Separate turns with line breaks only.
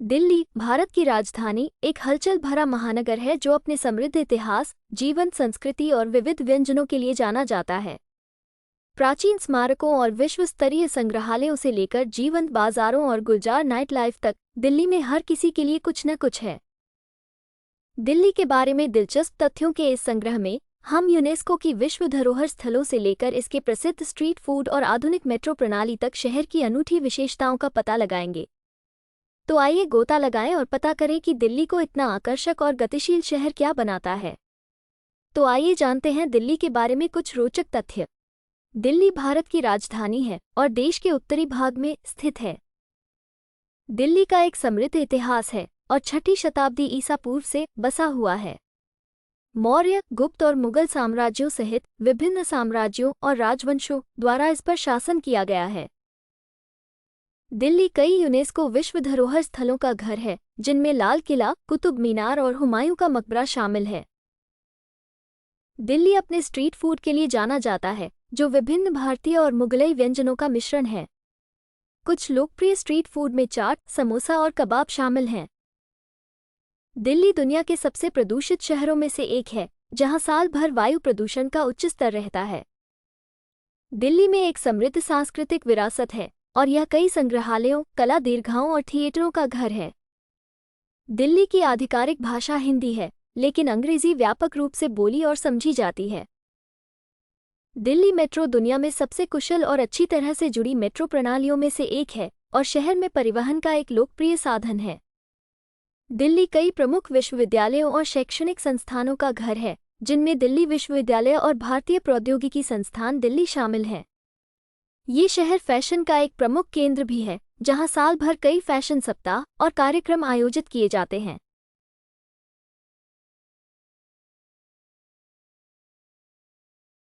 दिल्ली, भारत की राजधानी, एक हलचल भरा महानगर है जो अपने समृद्ध इतिहास, जीवंत संस्कृति और विविध व्यंजनों के लिए जाना जाता है। प्राचीन स्मारकों और विश्व स्तरीय संग्रहालयों से लेकर जीवंत बाजारों और गुलजार नाइट लाइफ तक, दिल्ली में हर किसी के लिए कुछ न कुछ है। दिल्ली के बारे में दिलचस्प तथ्यों के इस संग्रह में हम यूनेस्को की विश्व धरोहर स्थलों से लेकर इसके प्रसिद्ध स्ट्रीट फूड और आधुनिक मेट्रो प्रणाली तक शहर की अनूठी विशेषताओं का पता लगाएंगे। तो आइए गोता लगाएं और पता करें कि दिल्ली को इतना आकर्षक और गतिशील शहर क्या बनाता है। तो आइए जानते हैं दिल्ली के बारे में कुछ रोचक तथ्य। दिल्ली भारत की राजधानी है और देश के उत्तरी भाग में स्थित है। दिल्ली का एक समृद्ध इतिहास है और 6ठी शताब्दी ईसा पूर्व से बसा हुआ है। मौर्य, गुप्त और मुगल साम्राज्यों सहित विभिन्न साम्राज्यों और राजवंशों द्वारा इस पर शासन किया गया है। दिल्ली कई यूनेस्को विश्व धरोहर स्थलों का घर है, जिनमें लाल किला, कुतुब मीनार और हुमायूं का मकबरा शामिल है। दिल्ली अपने स्ट्रीट फूड के लिए जाना जाता है, जो विभिन्न भारतीय और मुगलई व्यंजनों का मिश्रण है। कुछ लोकप्रिय स्ट्रीट फूड में चाट, समोसा और कबाब शामिल हैं। दिल्ली दुनिया के सबसे प्रदूषित शहरों में से एक है, जहां साल भर वायु प्रदूषण का उच्च स्तर रहता है। दिल्ली में एक समृद्ध सांस्कृतिक विरासत है और यह कई संग्रहालयों, कला दीर्घाओं और थिएटरों का घर है। दिल्ली की आधिकारिक भाषा हिंदी है, लेकिन अंग्रेजी व्यापक रूप से बोली और समझी जाती है। दिल्ली मेट्रो दुनिया में सबसे कुशल और अच्छी तरह से जुड़ी मेट्रो प्रणालियों में से एक है और शहर में परिवहन का एक लोकप्रिय साधन है। दिल्ली कई प्रमुख विश्वविद्यालयों और शैक्षणिक संस्थानों का घर है, जिनमें दिल्ली विश्वविद्यालय और भारतीय प्रौद्योगिकी संस्थान दिल्ली शामिल हैं। ये शहर फैशन का एक प्रमुख केंद्र भी है, जहां साल भर कई फैशन सप्ताह और कार्यक्रम आयोजित किए जाते हैं।